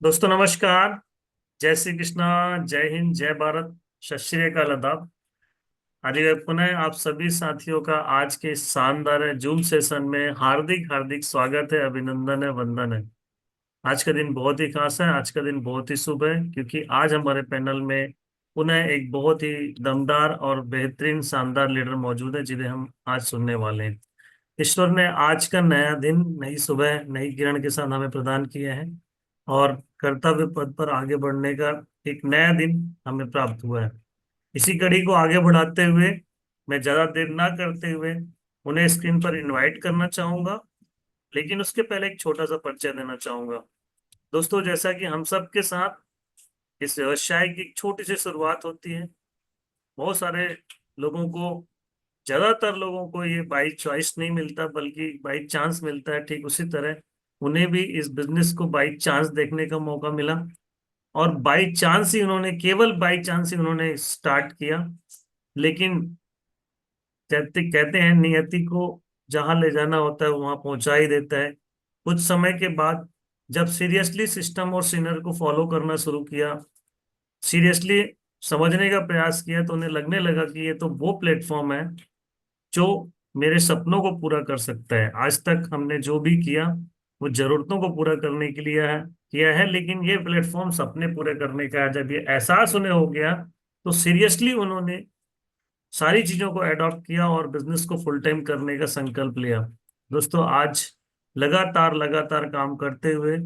दोस्तों नमस्कार। जय श्री कृष्णा। जय हिंद, जय भारत, सत श्री अकाल, आदाब। आज एक पुनः आप सभी साथियों का आज के इस शानदार जूम सेशन में हार्दिक हार्दिक स्वागत है, अभिनंदन है, वंदन है। आज का दिन बहुत ही खास है, आज का दिन बहुत ही शुभ है, क्योंकि आज हमारे पैनल में पुनः एक बहुत ही दमदार और बेहतरीन शानदार लीडर मौजूद है, जिन्हें हम आज सुनने वाले हैं। ईश्वर ने आज का नया दिन, नई सुबह, नई किरण के साथ हमें प्रदान किया है, और कर्तव्य पथ पर आगे बढ़ने का एक नया दिन हमें प्राप्त हुआ है। इसी कड़ी को आगे बढ़ाते हुए मैं ज्यादा देर ना करते हुए उन्हें स्क्रीन पर इनवाइट करना चाहूंगा। लेकिन उसके पहले एक छोटा सा परिचय देना चाहूंगा। दोस्तों, जैसा कि हम सब के साथ इस व्यवसाय की एक छोटी सी शुरुआत होती है, बहुत सारे लोगों को, ज्यादातर लोगों को ये बाई चॉइस नहीं मिलता, बल्कि बाई चांस मिलता है। ठीक उसी तरह उन्हें भी इस बिजनेस को बाई चांस देखने का मौका मिला, और बाई चांस ही उन्होंने, केवल बाई चांस ही उन्होंने स्टार्ट किया। लेकिन कहते कहते हैं, नियति को जहां ले जाना होता है वहां पहुंचा ही देता है। कुछ समय के बाद जब सीरियसली सिस्टम और सिनर को फॉलो करना शुरू किया, सीरियसली समझने का प्रयास किया, तो उन्हें लगने लगा कि ये तो वो प्लेटफॉर्म है जो मेरे सपनों को पूरा कर सकता है। आज तक हमने जो भी किया वो जरूरतों को पूरा करने के लिए है, किया है, लेकिन ये प्लेटफॉर्म सपने पूरे करने का है। जब ये एहसास उन्हें हो गया, तो सीरियसली उन्होंने सारी चीजों को अडॉप्ट किया और बिजनेस को फुल टाइम करने का संकल्प लिया। दोस्तों, आज लगातार लगातार काम करते हुए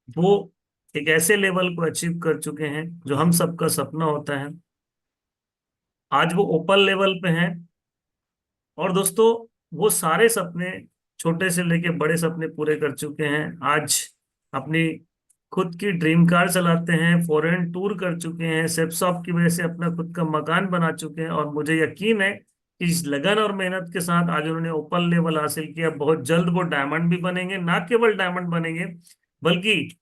वो एक ऐसे लेवल को अचीव कर चुके हैं जो हम सबका सपना होता है। आज वो ओपन लेवल पे हैं। और दोस्तों, वो सारे सपने, छोटे से लेके बड़े सपने पूरे कर चुके हैं। आज अपनी खुद की ड्रीम कार चलाते हैं, फॉरेन टूर कर चुके हैं, सेफ शॉप की वजह से अपना खुद का मकान बना चुके हैं, और मुझे यकीन है कि इस लगन और मेहनत के साथ आज उन्होंने ओपन लेवल हासिल किया। बहुत जल्द वो डायमंड भी बनेंगे, ना केवल डायमंड बनेंगे, बल्कि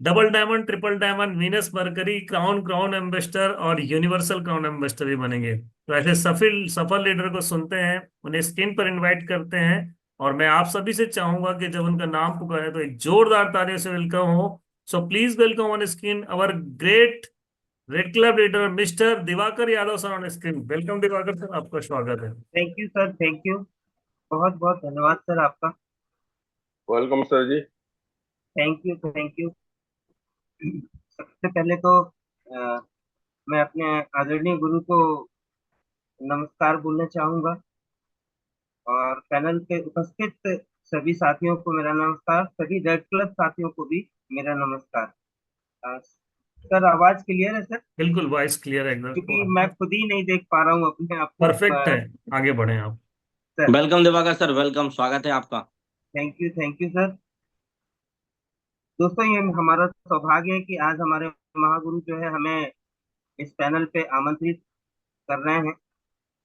double diamond, triple diamond, Venus mercury, crown, crown ambassador और यूनिवर्सल क्राउन एम्बेसडर भी बनेंगे। तो ऐसे सफल सफल लीडर को सुनते हैं, उन्हें स्क्रीन पर इनवाइट करते हैं, और मैं आप सभी से चाहूंगा कि जब उनका नाम पुकारे तो एक जोरदार तालियों से वेलकम हो। So please welcome on screen our great red club leader mister Divakar Yadav sir on screen. Welcome Divakar sir, आपका स्वागत है। Thank you sir, thank you. बहुत बहुत धन्यवाद सर आपका। Welcome sir ji. Thank you, thank you. सबसे पहले तो मैं अपने आदरणीय गुरु को नमस्कार बोलना चाहूंगा, और पैनल पे उपस्थित सभी साथियों को मेरा नमस्कार, सभी रेड क्लब साथियों को भी मेरा नमस्कार। सर, आवाज क्लियर है सर? बिल्कुल, वॉइस क्लियर है क्योंकि मैं एकदम। खुद ही नहीं देख पा रहा हूँ अपने आप को। परफेक्ट है, आगे बढ़े आप। Sir, welcome Divakar sir, welcome, स्वागत है आपका। Thank you sir. दोस्तों, ये हमारा सौभाग्य है कि आज हमारे महागुरु जो है हमें इस पैनल पे आमंत्रित कर रहे हैं।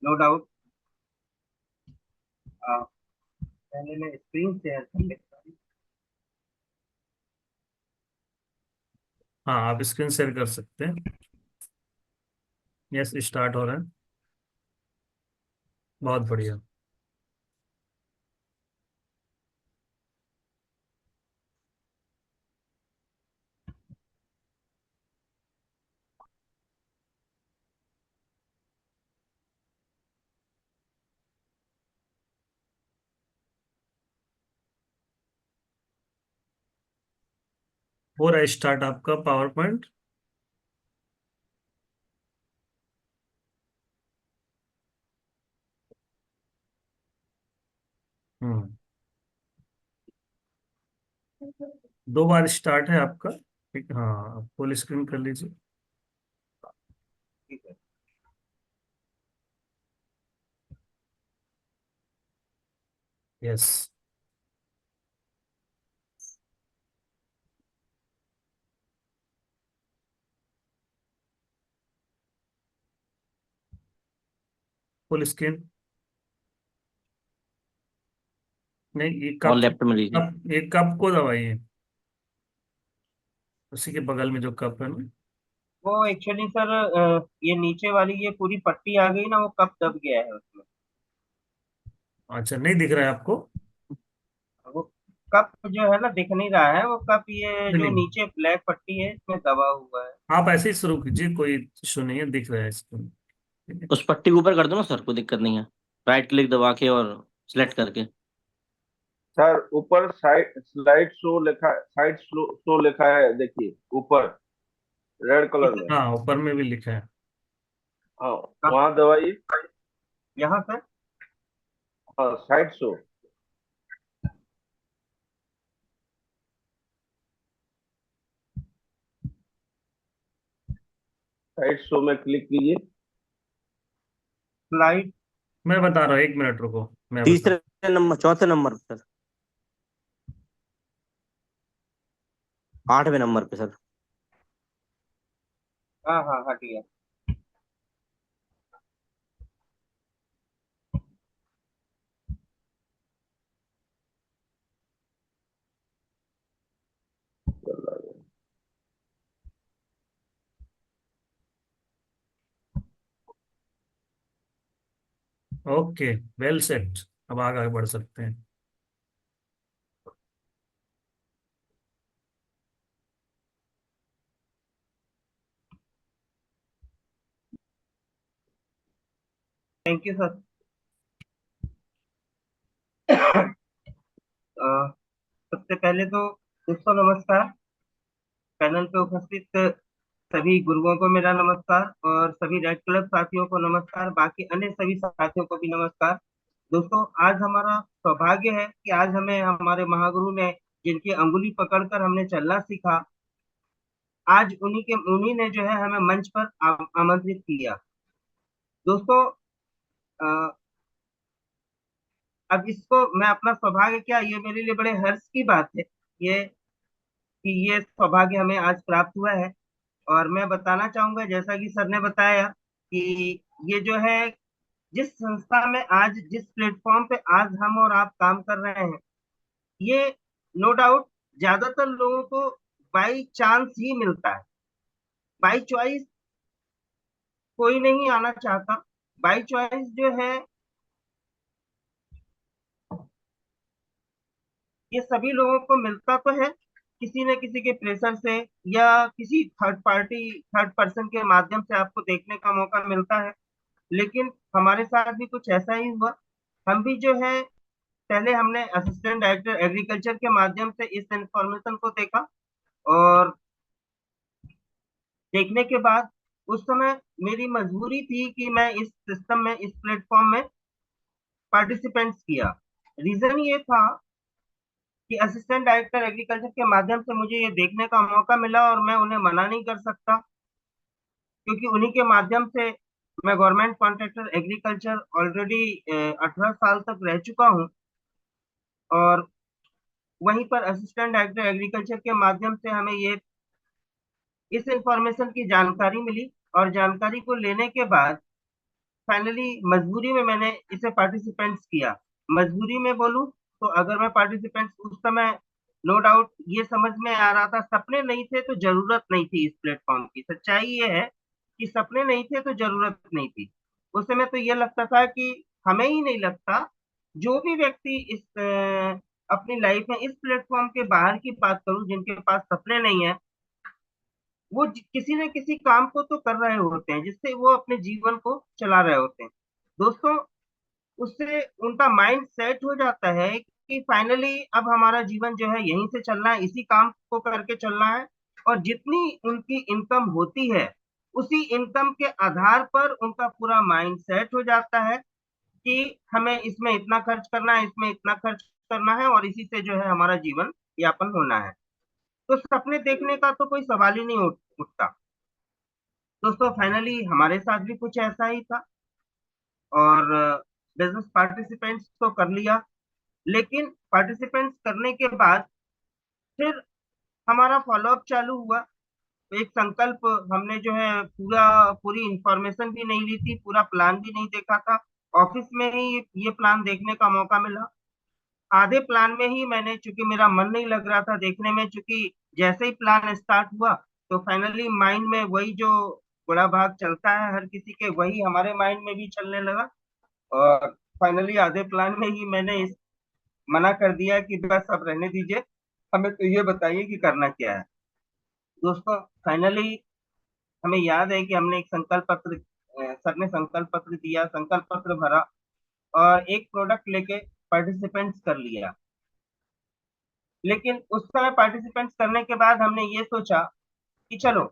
No doubt. पहले मैं स्क्रीन शेयर कर लेता हूँ। हाँ, आप स्क्रीन शेयर कर सकते हैं। यस, स्टार्ट हो रहा है। बहुत बढ़िया। हो रहा है स्टार्ट आपका पावर पॉइंट। हम्म। दो बार स्टार्ट है आपका। ठीक, हाँ, फुल स्क्रीन कर लीजिए। ठीक है। यस। Full screen. नहीं, ये और कप, लेफ्ट में लीजिए। कप, ये कप को दबाइए, उसी के बगल में जो कप है ना। वो एक्चुअली सर, ये नीचे वाली ये पूरी पट्टी आ गई ना, वो कप दब गया है उसमें। अच्छा, नहीं दिख रहा है आपको? वो कप जो है ना दिख नहीं रहा है, वो कप ये नहीं जो नहीं, नीचे ब्लैक पट्टी है इसमें दबा हुआ है। आप ऐसे ही शुरू कीजिए, कोई इशू नहीं है, दिख रहा है इसको, ठीक है। उस पट्टी के ऊपर कर दो ना सर, कोई दिक्कत नहीं है। राइट क्लिक दबा के और सिलेक्ट करके। सर ऊपर साइड स्लाइड शो लिखा है, साइड शो लिखा है, देखिए ऊपर रेड कलर इस में। हाँ, ऊपर में भी लिखा है। हाँ, कप वहां दबाइए। यहाँ पर। हाँ, साइड शो। साइड शो में क्लिक कीजिए। स्लाइड। मैं बता रहा हूँ, 1 मिनट रुको, मैं बता। तीसरे नंबर, चौथे नंबर पे सर, 8वें नंबर पे सर। हाँ हाँ हट गया। ओके, वेल सेट, अब आगे बढ़ सकते हैं। Thank you sir. सबसे पहले तो दोस्तों नमस्कार। पैनल पे उपस्थित सभी गुरुओं को मेरा नमस्कार, और सभी रेड क्लब साथियों को नमस्कार, बाकी अन्य सभी साथियों को भी नमस्कार। दोस्तों आज हमारा सौभाग्य है कि आज हमें हमारे महागुरु ने, जिनकी अंगुली पकड़कर हमने चलना सीखा, आज उन्हीं ने जो है हमें मंच पर आमंत्रित किया। दोस्तों अ, अब इसको मैं अपना सौभाग्य क्या, ये मेरे लिए बड़े हर्ष की बात है ये, कि ये सौभाग्य हमें आज प्राप्त हुआ है। और मैं बताना चाहूंगा, जैसा कि सर ने बताया, कि ये जो है, जिस संस्था में आज, जिस प्लेटफॉर्म पे आज हम और आप काम कर रहे हैं, ये नो डाउट ज्यादातर लोगों को बाई चांस ही मिलता है। बाई चॉइस कोई नहीं आना चाहता। बाई चॉइस जो है, ये सभी लोगों को मिलता तो है, किसी न किसी के प्रेशर से, या किसी थर्ड पर्सन के माध्यम से आपको देखने का मौका मिलता है। लेकिन हमारे साथ भी कुछ ऐसा ही हुआ। हम भी जो है, पहले हमने असिस्टेंट डायरेक्टर एग्रीकल्चर के माध्यम से इस इंफॉर्मेशन को देखा, और देखने के बाद उस समय मेरी मजबूरी थी कि मैं इस सिस्टम में, इस प्लेटफॉर्म में पार्टिसिपेंट्स किया। रीजन ये था कि असिस्टेंट डायरेक्टर एग्रीकल्चर के माध्यम से मुझे ये देखने का मौका मिला, और मैं उन्हें मना नहीं कर सकता, क्योंकि उन्हीं के माध्यम से मैं गवर्नमेंट कॉन्ट्रैक्टर एग्रीकल्चर ऑलरेडी 18 साल तक रह चुका हूँ। और वहीं पर असिस्टेंट डायरेक्टर एग्रीकल्चर के माध्यम से हमें ये, इस इंफॉर्मेशन की जानकारी मिली, और जानकारी को लेने के बाद फाइनली मजबूरी में मैंने इसे पार्टिसिपेंट्स किया। मजबूरी में बोलूं तो, अगर मैं पार्टिसिपेंट्स उस समय, नो डाउट ये समझ में आ रहा था, सपने नहीं थे तो जरूरत नहीं थी इस प्लेटफॉर्म की। सच्चाई ये है कि सपने नहीं थे तो जरूरत नहीं थी। उस समय तो ये लगता था कि, हमें ही नहीं लगता, जो भी व्यक्ति इस अपनी लाइफ में इस प्लेटफॉर्म के बाहर की बात करूं, जिनके पास सपने नहीं है, वो किसी न किसी काम को तो कर रहे होते हैं जिससे वो अपने जीवन को चला रहे होते हैं। दोस्तों उससे उनका माइंड सेट हो जाता है कि फाइनली अब हमारा जीवन जो है यहीं से चलना है, इसी काम को करके चलना है। और जितनी उनकी इनकम होती है, उसी इनकम के आधार पर उनका पूरा माइंड सेट हो जाता है कि हमें इसमें इतना खर्च करना है, इसमें इतना खर्च करना है, और इसी से जो है हमारा जीवन यापन होना है। तो सपने देखने का तो कोई सवाल ही नहीं उठता। दोस्तों फाइनली हमारे साथ भी कुछ ऐसा ही था, और बिजनेस पार्टिसिपेंट्स तो कर लिया। लेकिन पार्टिसिपेंट्स करने के बाद फिर हमारा फॉलोअप चालू हुआ। तो एक संकल्प, हमने जो है पूरी इंफॉर्मेशन भी नहीं ली थी, पूरा प्लान भी नहीं देखा था। ऑफिस में ही ये प्लान देखने का मौका मिला। आधे प्लान में ही मैंने, चूंकि मेरा मन नहीं लग रहा था देखने में, चूंकि जैसे ही प्लान स्टार्ट हुआ तो फाइनली माइंड में वही जो बड़ा भाग चलता है हर किसी के, वही हमारे माइंड में भी चलने लगा। और फाइनली आधे प्लान में ही मैंने मना कर दिया कि बस अब रहने दीजिए, हमें तो ये बताइए कि करना क्या है। दोस्तों फाइनली हमें याद है कि हमने एक संकल्प पत्र, सर ने संकल्प पत्र दिया, संकल्प पत्र भरा और एक प्रोडक्ट लेके पार्टिसिपेंट्स कर लिया। लेकिन उस समय पार्टिसिपेंट्स करने के बाद हमने ये सोचा कि चलो,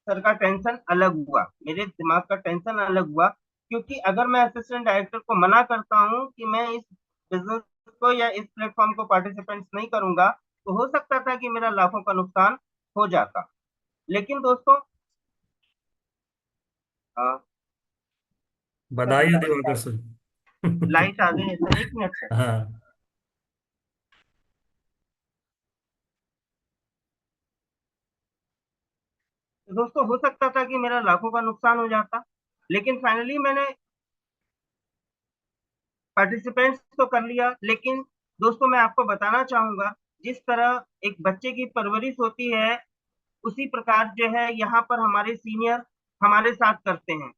सर का टेंशन अलग हुआ, मेरे दिमाग का टेंशन अलग हुआ, क्योंकि अगर मैं असिस्टेंट डायरेक्टर को मना करता हूँ कि मैं इस बिजनेस को या इस प्लेटफॉर्म को पार्टिसिपेंट्स नहीं करूंगा, तो हो सकता था कि मेरा लाखों का नुकसान हो जाता। लेकिन दोस्तों सर बधाई हो दिवाकर सर। लाइट आ गई है सर, एक मिनट सर। हाँ। तो दोस्तों हो सकता था कि मेरा लाखों का नुकसान हो जाता, लेकिन फाइनली मैंने पार्टिसिपेंट्स तो कर लिया। लेकिन दोस्तों मैं आपको बताना चाहूंगा, जिस तरह एक बच्चे की परवरिश होती है, उसी प्रकार जो है यहाँ पर हमारे सीनियर हमारे साथ करते हैं।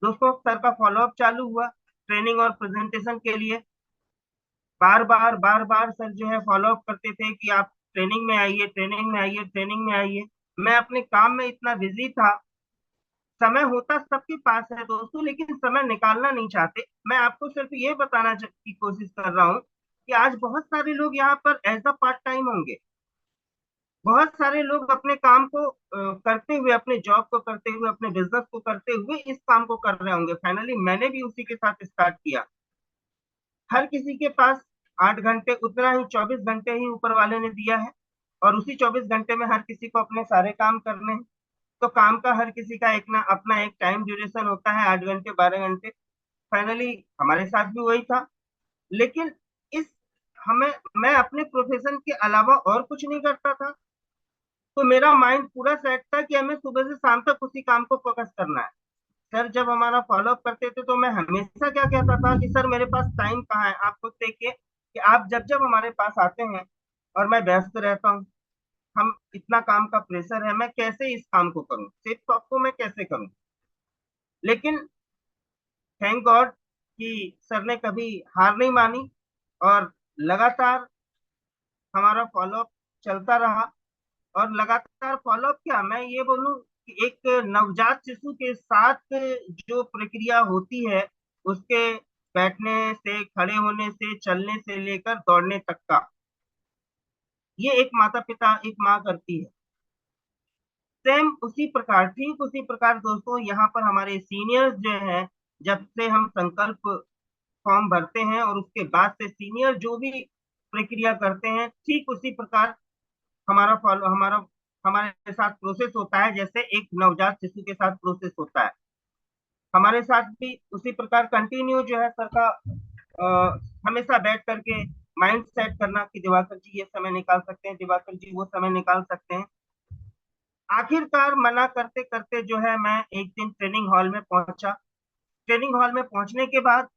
दोस्तों सर का फॉलोअप चालू हुआ ट्रेनिंग और प्रेजेंटेशन के लिए। बार बार सर जो है फॉलोअप करते थे कि आप ट्रेनिंग में आइए, ट्रेनिंग में आइए, ट्रेनिंग में आइए। मैं अपने काम में इतना बिजी था, समय होता सबके पास है दोस्तों, लेकिन समय निकालना नहीं चाहते। मैं आपको सिर्फ ये बताना की कोशिश कर रहा हूँ कि आज बहुत सारे लोग यहाँ पर एज अ पार्ट टाइम होंगे। बहुत सारे लोग अपने काम को करते हुए, अपने जॉब को करते हुए, अपने बिजनेस को करते हुए इस काम को कर रहे होंगे। फाइनली मैंने भी उसी के साथ स्टार्ट किया। हर किसी के पास 8 घंटे, उतना ही 24 घंटे ही ऊपर वाले ने दिया है, और उसी 24 घंटे में हर किसी को अपने सारे काम करने हैं। तो काम का हर किसी का एक ना अपना एक टाइम ड्यूरेशन होता है, 8 घंटे 12 घंटे। फाइनली हमारे साथ भी वही था। लेकिन इस हमें मैं अपने प्रोफेशन के अलावा और कुछ नहीं करता था, तो मेरा माइंड पूरा सेट था कि हमें सुबह से शाम तक उसी काम को फोकस करना है। सर जब हमारा फॉलोअप करते थे तो मैं हमेशा क्या कहता था कि सर मेरे पास टाइम कहाँ है। आप खुद देखिए कि आप जब जब हमारे पास आते हैं और मैं व्यस्त रहता हूँ, हम इतना काम का प्रेशर है, मैं कैसे इस काम को करूं, सिर्फ आपको मैं कैसे करूं। लेकिन थैंक गॉड कि सर ने कभी हार नहीं मानी, और लगातार हमारा फॉलोअप चलता रहा। और लगातार फॉलोअप क्या, मैं ये बोलूं कि एक नवजात शिशु के साथ जो प्रक्रिया होती है, उसके बैठने से, खड़े होने से, चलने से लेकर दौड़ने तक का, ये एक माता पिता, एक माँ करती है। सेम उसी प्रकार, ठीक उसी प्रकार दोस्तों यहाँ पर हमारे सीनियर्स जो है, जब से हम संकल्प फॉर्म भरते हैं और उसके बाद से सीनियर जो भी प्रक्रिया करते हैं, ठीक उसी प्रकार हमारा फॉलो हमारा हमारे साथ प्रोसेस होता है, जैसे एक नवजात शिशु के साथ प्रोसेस होता है। हमारे साथ भी उसी प्रकार कंटिन्यू जो है सर का हमेशा बैठ करके माइंड सेट करना कि दिवाकर जी ये समय निकाल सकते हैं, दिवाकर जी वो समय निकाल सकते हैं। आखिरकार मना करते करते जो है मैं एक दिन ट्रेनिंग हॉल में पहुंचा। ट्रेनिंग हॉल में पहुंचने के बाद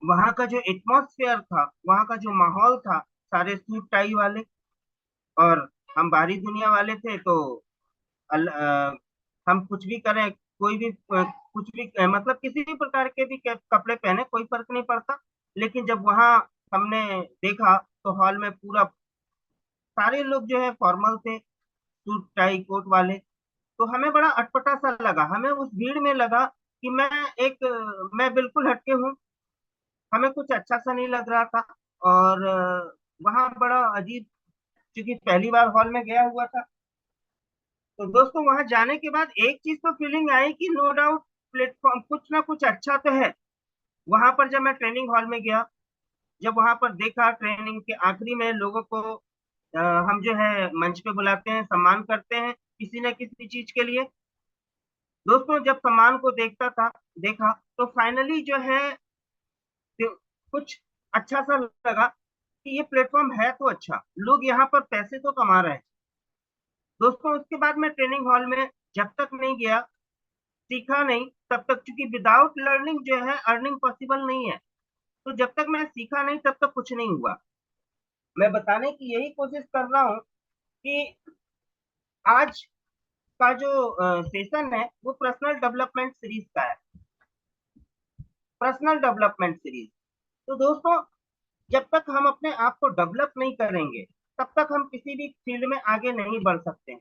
वहां का जो एटमॉस्फेयर था, वहां का जो माहौल था, सारे सूट टाई वाले, और हम बाहरी दुनिया वाले थे, तो हम कुछ भी करें, कोई भी कुछ भी मतलब किसी भी प्रकार के भी कपड़े पहने कोई फर्क नहीं पड़ता। लेकिन जब वहां हमने देखा तो हॉल में पूरा सारे लोग जो है फॉर्मल थे, सूट टाई कोट वाले। तो हमें बड़ा अटपटा सा लगा, हमें उस भीड़ में लगा कि मैं बिल्कुल हटके हूँ। हमें कुछ अच्छा सा नहीं लग रहा था। और वहाँ बड़ा अजीब, क्योंकि पहली बार हॉल में गया हुआ था। तो दोस्तों वहां जाने के बाद एक चीज तो फीलिंग आई कि नो डाउट प्लेटफॉर्म कुछ ना कुछ अच्छा तो है। वहां पर जब मैं ट्रेनिंग हॉल में गया, जब वहां पर देखा ट्रेनिंग के आखिरी में लोगों को हम जो है मंच पे बुलाते हैं, सम्मान करते हैं किसी न किसी चीज के लिए। दोस्तों जब सम्मान को देखा तो फाइनली जो है कुछ अच्छा सा लगा कि ये प्लेटफॉर्म है तो अच्छा, लोग यहाँ पर पैसे तो कमा रहे हैं। दोस्तों उसके बाद मैं ट्रेनिंग हॉल में जब तक नहीं गया, सीखा नहीं तब तक, क्योंकि विदाउट लर्निंग जो है अर्निंग पॉसिबल नहीं है। तो जब तक मैं सीखा नहीं तब तक कुछ नहीं हुआ। मैं बताने की यही कोशिश कर रहा हूँ कि आज का जो सेशन है वो पर्सनल डेवलपमेंट सीरीज का है, पर्सनल डेवलपमेंट सीरीज। तो दोस्तों जब तक हम अपने आप को डेवलप नहीं करेंगे तब तक हम किसी भी फील्ड में आगे नहीं बढ़ सकते।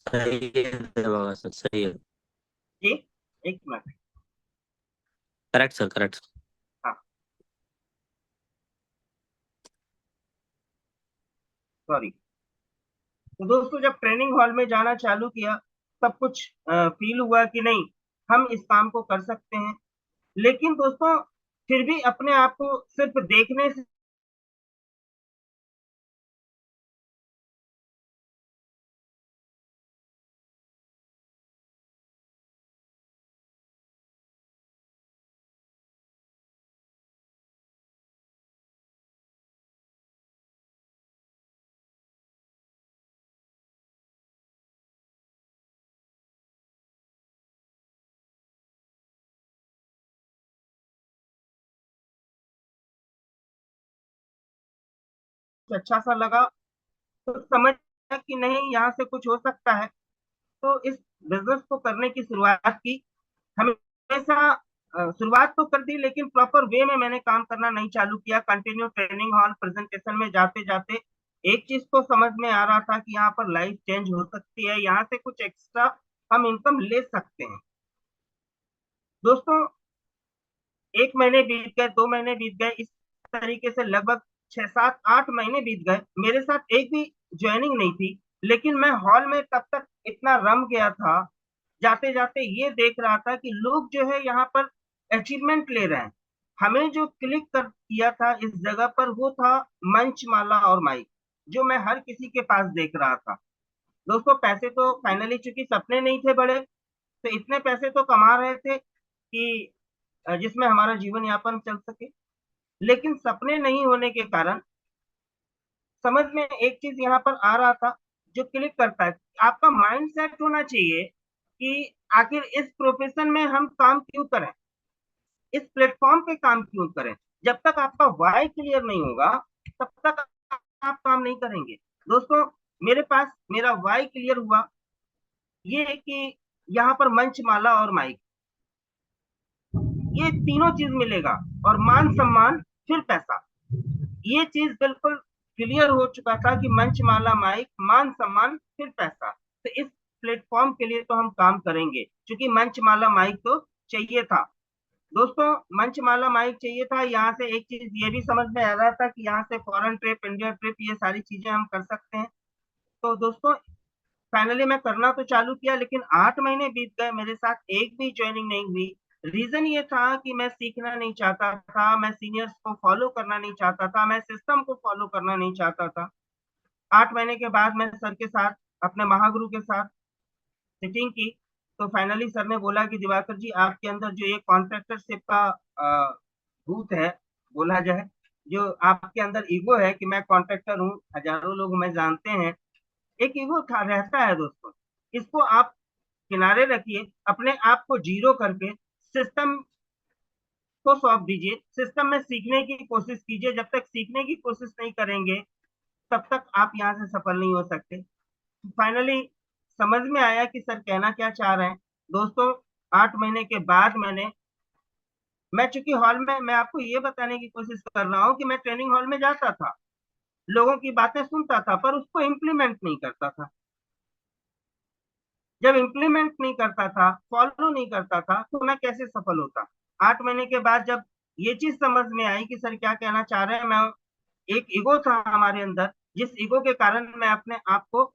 सही है देवांगन सर, सही है। जी, एक मिनट। Correct sir, correct. हाँ, सॉरी। तो दोस्तों जब ट्रेनिंग हॉल में जाना चालू किया तब कुछ फील हुआ कि नहीं, हम इस काम को कर सकते हैं। लेकिन दोस्तों फिर भी अपने आप को सिर्फ देखने से अच्छा सा लगा, तो समझ कि नहीं यहाँ से कुछ हो सकता है। तो इस बिजनेस को करने की शुरुआत की। हमेशा शुरुआत तो कर दी लेकिन प्रॉपर वे में मैंने काम करना नहीं चालू किया। कंटिन्यू ट्रेनिंग हॉल प्रेजेंटेशन में जाते जाते एक चीज तो समझ में आ रहा था कि यहाँ पर लाइफ चेंज हो सकती है, यहाँ से कुछ एक्स्ट्रा हम इनकम ले सकते हैं। दोस्तों 1 महीने बीत गए, 2 महीने बीत गए, इस तरीके से लगभग 6, 7, 8 महीने बीत गए। मेरे साथ एक भी ज्वाइनिंग नहीं थी, लेकिन मैं हॉल में तब तक इतना रम गया था, जाते जाते ये देख रहा था कि लोग जो है यहाँ पर अचीवमेंट ले रहे हैं। हमें जो क्लिक कर किया था इस जगह पर वो था मंचमाला और माइक, जो मैं हर किसी के पास देख रहा था। दोस्तों पैसे तो फाइनली, चूंकि सपने नहीं थे बड़े, तो इतने पैसे तो कमा रहे थे कि जिसमें हमारा जीवन यापन चल सके। लेकिन सपने नहीं होने के कारण समझ में एक चीज यहाँ पर आ रहा था जो क्लिक करता है। आपका माइंड सेट होना चाहिए कि आखिर इस प्रोफेशन में हम काम क्यों करें, इस प्लेटफॉर्म पे काम क्यों करें। जब तक आपका वाई क्लियर नहीं होगा तब तक आप काम नहीं करेंगे। दोस्तों मेरे पास मेरा वाई क्लियर हुआ, ये है कि यहाँ पर मंचमाला और माइक, ये तीनों चीज मिलेगा, और मान सम्मान फिर पैसा। ये चीज बिल्कुल क्लियर हो चुका था कि मंचमाला माइक, मान सम्मान फिर पैसा। तो इस प्लेटफॉर्म के लिए तो हम काम करेंगे, क्योंकि मंचमाला माइक तो चाहिए था। दोस्तों मंचमाला माइक चाहिए था, यहाँ से एक चीज ये भी समझ में आ रहा था कि यहाँ से फॉरेन ट्रिप, इंडिया ट्रिप, ये सारी चीजें हम कर सकते हैं। तो दोस्तों फाइनली मैं करना तो चालू किया, लेकिन 8 महीने बीत गए, मेरे साथ एक भी ज्वाइनिंग नहीं हुई। रीजन ये था कि मैं सीखना नहीं चाहता था, मैं सीनियर्स को फॉलो करना नहीं चाहता था, मैं सिस्टम को फॉलो करना नहीं चाहता था। 8 महीने के बाद मैं सर के साथ, अपने महागुरु के साथ सिटिंग की, तो फाइनली सर ने बोला कि दिवाकर जी, आपके अंदर जो ये कॉन्ट्रैक्टरशिप का भूत है, बोला जाए, जो आपके अंदर ईगो है कि मैं कॉन्ट्रैक्टर हूँ, हजारों लोग मैं जानते हैं, एक ईगो था, रहता है दोस्तों। इसको आप किनारे रखिए, अपने आप को जीरो करके सिस्टम को सौंप दीजिए, सिस्टम में सीखने की कोशिश कीजिए। जब तक सीखने की कोशिश नहीं करेंगे तब तक आप यहाँ से सफल नहीं हो सकते। फाइनली समझ में आया कि सर कहना क्या चाह रहे हैं। दोस्तों 8 महीने के बाद मैं चूंकि हॉल में, मैं आपको ये बताने की कोशिश कर रहा हूँ कि मैं ट्रेनिंग हॉल में जाता था, लोगों की बातें सुनता था, पर उसको इम्प्लीमेंट नहीं करता था। जब इम्प्लीमेंट नहीं करता था, फॉलो नहीं करता था, तो मैं कैसे सफल होता। 8 महीने के बाद जब ये चीज समझ में आई कि सर क्या कहना चाह रहे हैं, मैं, एक ईगो था हमारे अंदर, जिस ईगो के कारण मैं अपने आप को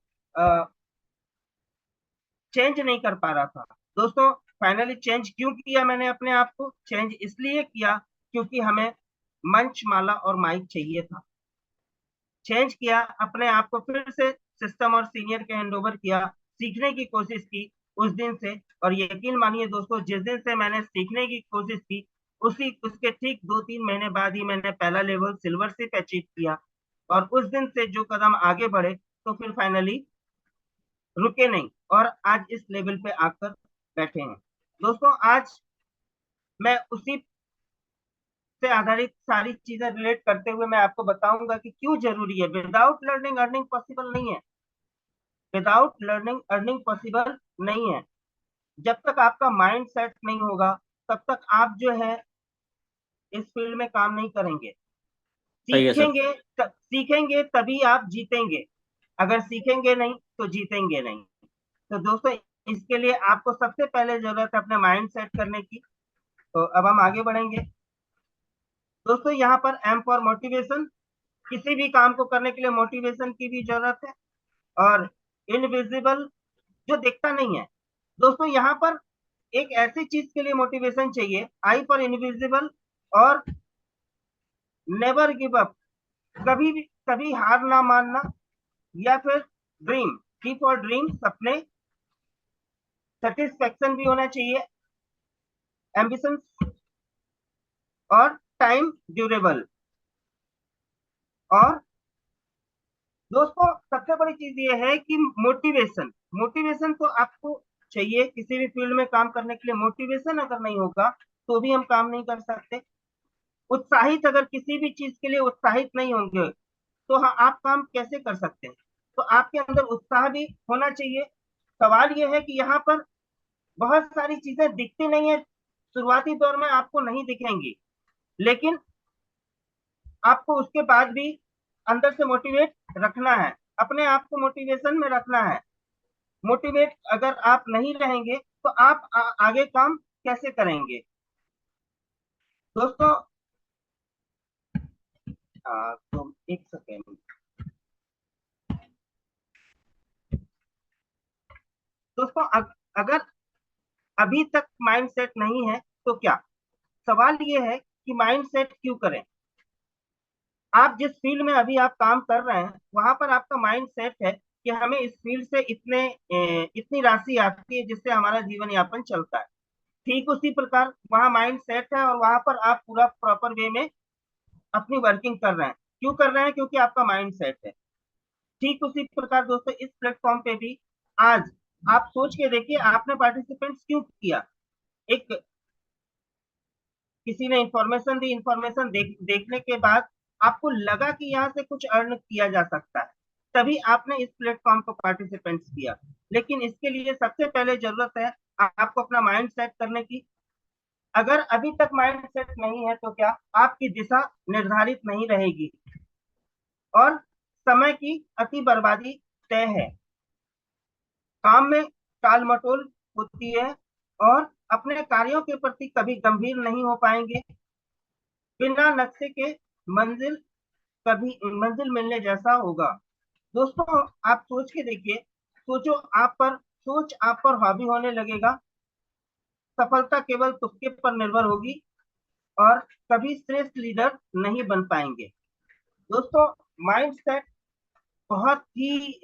चेंज नहीं कर पा रहा था। दोस्तों फाइनली चेंज क्यों किया मैंने अपने आप को, चेंज इसलिए किया क्योंकि हमें मंच, माला और माइक चाहिए था। चेंज किया, अपने आप को फिर से सिस्टम और सीनियर के हैंडओवर किया, सीखने की कोशिश की उस दिन से। और यकीन मानिए दोस्तों, जिस दिन से मैंने सीखने की कोशिश की, उसके ठीक 2-3 महीने बाद ही मैंने पहला लेवल सिल्वरशिप अचीव किया। और उस दिन से जो कदम आगे बढ़े, तो फिर फाइनली रुके नहीं, और आज इस लेवल पे आकर बैठे हैं। दोस्तों आज मैं उसी से आधारित सारी चीजें रिलेट करते हुए मैं आपको बताऊंगा कि क्यों जरूरी है। विदाउट लर्निंग अर्निंग पॉसिबल नहीं है, विदाउट लर्निंग अर्निंग पॉसिबल नहीं है। जब तक आपका माइंड सेट नहीं होगा तब तक आप जो है इस फील्ड में काम नहीं करेंगे। सही है सर। सीखेंगे तभी आप जीतेंगे, अगर सीखेंगे नहीं तो जीतेंगे नहीं। तो दोस्तों, इसके लिए आपको सबसे पहले जरूरत है अपने माइंड सेट करने की। तो अब हम आगे बढ़ेंगे। दोस्तों, यहाँ पर एम फॉर मोटिवेशन, किसी भी काम को करने के लिए मोटिवेशन की भी जरूरत है। और इनविजिबल, जो दिखता नहीं है। दोस्तों, यहाँ पर एक ऐसी चीज के लिए मोटिवेशन चाहिए, आई फॉर इनविजिबल और नेवर गिव अप, कभी भी कभी हार ना मानना। या फिर ड्रीम, की फॉर ड्रीम, सपने। सेटिस्फेक्शन भी होना चाहिए, एम्बिशन। और टाइम ड्यूरेबल। और दोस्तों, सबसे बड़ी चीज ये है कि मोटिवेशन, मोटिवेशन तो आपको चाहिए किसी भी फील्ड में काम करने के लिए। मोटिवेशन अगर नहीं होगा तो भी हम काम नहीं कर सकते। उत्साहित, अगर किसी भी चीज के लिए उत्साहित नहीं होंगे तो हाँ, आप काम कैसे कर सकते हैं। तो आपके अंदर उत्साह भी होना चाहिए। सवाल यह है कि यहाँ पर बहुत सारी चीजें दिखती नहीं है, शुरुआती दौर में आपको नहीं दिखेंगी, लेकिन आपको उसके बाद भी अंदर से मोटिवेट रखना है, अपने आप को मोटिवेशन में रखना है। मोटिवेट अगर आप नहीं रहेंगे तो आप आगे काम कैसे करेंगे। दोस्तों, तो एक सेकेंड। दोस्तों, अगर अभी तक माइंड सेट नहीं है तो क्या, सवाल ये है कि माइंड सेट क्यों करें। आप जिस फील्ड में अभी आप काम कर रहे हैं वहां पर आपका माइंड सेट है कि हमें इस फील्ड से इतनी राशि आती है जिससे हमारा जीवन यापन चलता है। ठीक उसी प्रकार वहाँ माइंड सेट है और वहां पर आप पूरा प्रॉपर वे में अपनी वर्किंग कर रहे हैं। क्यों कर रहे हैं? क्योंकि आपका माइंड सेट है। ठीक उसी प्रकार दोस्तों, इस प्लेटफॉर्म पे भी आज आप सोच के देखिए, आपने पार्टिसिपेंट्स क्यों किया। एक किसी ने इंफॉर्मेशन दी, इंफॉर्मेशन देखने के बाद आपको लगा कि यहाँ से कुछ अर्न किया जा सकता है, तभी आपने इस प्लेटफॉर्म को पार्टिसिपेंट्स किया। लेकिन इसके लिए सबसे पहले जरूरत है आपको अपना माइंड सेट करने की। अगर अभी तक माइंड सेट नहीं है तो क्या, आपकी दिशा निर्धारित नहीं रहेगी और समय की अति बर्बादी तय है। काम में टाल मटोल होती है और अपने कार्यों के प्रति कभी गंभीर नहीं हो पाएंगे। बिना नक्शे के मंजिल मंजिल मिलने जैसा होगा। दोस्तों, आप सोच के देखिए, सोच आप पर हावी होने लगेगा। सफलता केवल तुक्के पर निर्भर होगी और कभी श्रेष्ठ लीडर नहीं बन पाएंगे। दोस्तों, माइंड सेट बहुत ही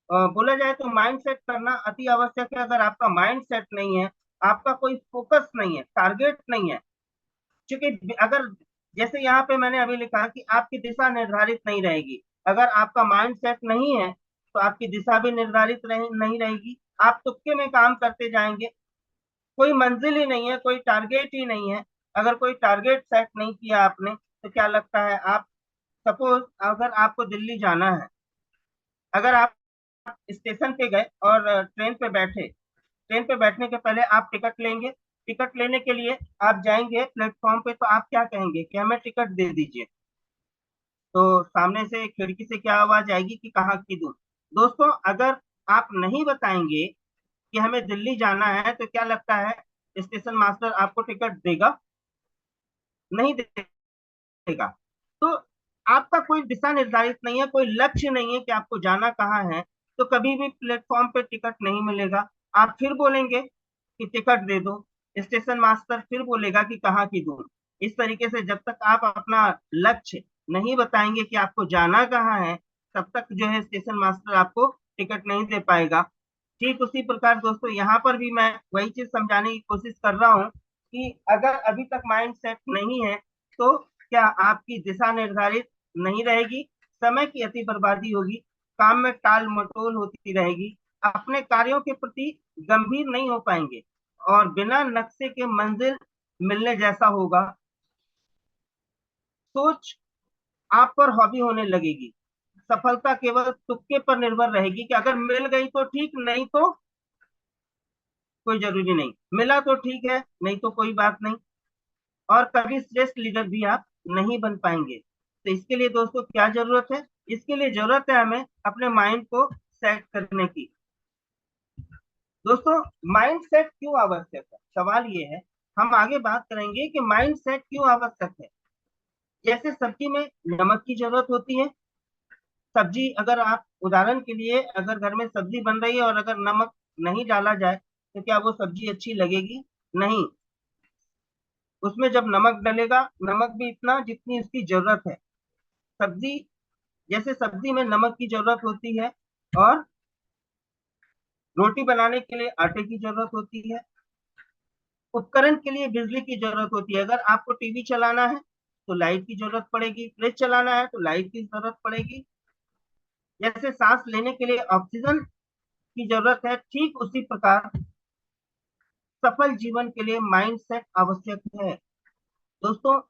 बोला जाए तो माइंड सेट करना अति आवश्यक है। अगर आपका माइंड सेट नहीं है, आपका कोई फोकस नहीं है, टारगेट नहीं है, क्योंकि अगर जैसे यहाँ पे मैंने अभी लिखा कि आपकी दिशा निर्धारित नहीं रहेगी। अगर आपका माइंड सेट नहीं है तो आपकी दिशा भी निर्धारित नहीं रहेगी। आप तुक्के में काम करते जाएंगे, कोई मंजिल ही नहीं है, कोई टारगेट ही नहीं है। अगर कोई टारगेट सेट नहीं किया आपने तो क्या लगता है, आप सपोज अगर आपको दिल्ली जाना है, अगर आप स्टेशन पे गए और ट्रेन पे बैठे, ट्रेन पे बैठने के पहले आप टिकट लेंगे। टिकट लेने के लिए आप जाएंगे प्लेटफॉर्म पे, तो आप क्या कहेंगे कि हमें टिकट दे दीजिए। तो सामने से खिड़की से क्या आवाज आएगी कि कहाँ की दूर। दोस्तों, अगर आप नहीं बताएंगे कि हमें दिल्ली जाना है तो क्या लगता है स्टेशन मास्टर आपको टिकट देगा? नहीं देगा। तो आपका कोई दिशा निर्धारित नहीं है, कोई लक्ष्य नहीं है कि आपको जाना कहाँ है, तो कभी भी प्लेटफॉर्म पे टिकट नहीं मिलेगा। आप फिर बोलेंगे कि टिकट दे दो, स्टेशन मास्टर फिर बोलेगा कि कहाँ की दूर। इस तरीके से जब तक आप अपना लक्ष्य नहीं बताएंगे कि आपको जाना कहाँ है, तब तक जो है स्टेशन मास्टर आपको टिकट नहीं दे पाएगा। ठीक उसी प्रकार दोस्तों, यहाँ पर भी मैं वही चीज समझाने की कोशिश कर रहा हूँ कि अगर अभी तक माइंड सेट नहीं है तो क्या आपकी दिशा निर्धारित नहीं रहेगी, समय की अति बर्बादी होगी, काम में टाल मटोल होती रहेगी, अपने कार्यों के प्रति गंभीर नहीं हो पाएंगे और बिना नक्शे के मंजिल मिलने जैसा होगा। सोच आप पर हावी होने लगेगी। सफलता केवल तुक्के पर निर्भर रहेगी कि अगर मिल गई तो ठीक, नहीं तो कोई जरूरी नहीं, मिला तो ठीक है, नहीं तो कोई बात नहीं। और कभी श्रेष्ठ लीडर भी आप नहीं बन पाएंगे। तो इसके लिए दोस्तों क्या जरूरत है? इसके लिए जरूरत है हमें अपने माइंड को सेट करने की। दोस्तों माइंड सेट क्यों आवश्यक है, सवाल ये है। हम आगे बात करेंगे कि माइंड सेट क्यों आवश्यक है। जैसे सब्जी में नमक की जरूरत होती है। सब्जी अगर आप उदाहरण के लिए, अगर घर में सब्जी बन रही है और अगर नमक नहीं डाला जाए तो क्या वो सब्जी अच्छी लगेगी? नहीं। उसमें जब नमक डलेगा, नमक भी इतना जितनी उसकी जरूरत है। सब्जी, जैसे सब्जी में नमक की जरूरत होती है, और रोटी बनाने के लिए आटे की जरूरत होती है। उपकरण के लिए बिजली की जरूरत होती है। अगर आपको टीवी चलाना है तो लाइट की जरूरत पड़ेगी, फ्रिज चलाना है तो लाइट की जरूरत पड़ेगी। जैसे सांस लेने के लिए ऑक्सीजन की जरूरत है, ठीक उसी प्रकार सफल जीवन के लिए माइंड सेट आवश्यक है। दोस्तों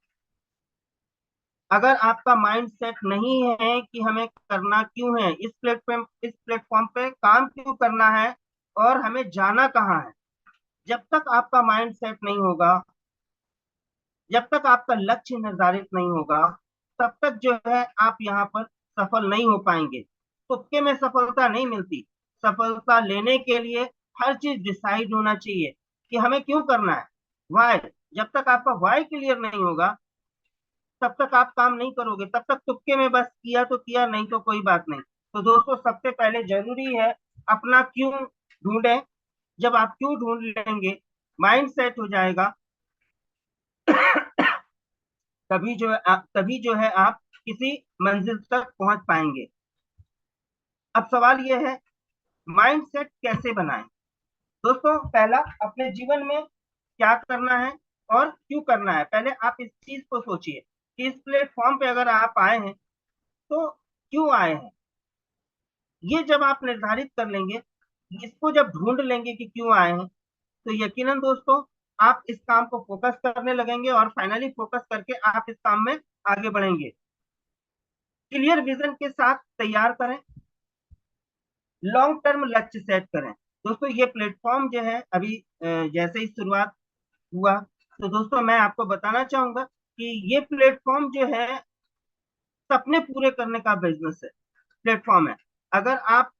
अगर आपका माइंड सेट नहीं है कि हमें करना क्यों है, इस प्लेटफॉर्म पे काम क्यों करना है और हमें जाना कहाँ है, जब तक आपका माइंड सेट नहीं होगा, जब तक आपका लक्ष्य निर्धारित नहीं होगा, तब तक जो है आप यहाँ पर सफल नहीं हो पाएंगे। तुक्के में सफलता नहीं मिलती। सफलता लेने के लिए हर चीज डिसाइड होना चाहिए कि हमें क्यों करना है, वाई। जब तक आपका वाई क्लियर नहीं होगा, तब तक आप काम नहीं करोगे। तब तक तुक्के में बस किया तो किया, नहीं तो कोई बात नहीं। तो दोस्तों सबसे पहले जरूरी है अपना क्यों ढूंढें। जब आप क्यों ढूंढ लेंगे, माइंड सेट हो जाएगा, तभी जो है आप किसी मंजिल तक पहुंच पाएंगे। अब सवाल यह है, माइंड सेट कैसे बनाएं? दोस्तों पहला, अपने जीवन में क्या करना है और क्यों करना है, पहले आप इस चीज को सोचिए कि इस प्लेटफॉर्म पे अगर आप आए हैं तो क्यों आए हैं। ये जब आप निर्धारित कर लेंगे, इसको जब ढूंढ लेंगे कि क्यों आए हैं, तो यकीनन दोस्तों आप इस काम को फोकस करने लगेंगे और फाइनली फोकस करके आप इस काम में आगे बढ़ेंगे। क्लियर विजन के साथ तैयार करें, लॉन्ग टर्म लक्ष्य सेट करें। दोस्तों ये प्लेटफॉर्म जो है अभी जैसे ही शुरुआत हुआ, तो दोस्तों मैं आपको बताना चाहूंगा कि ये प्लेटफॉर्म जो है सपने पूरे करने का बिजनेस है, प्लेटफॉर्म है। अगर आप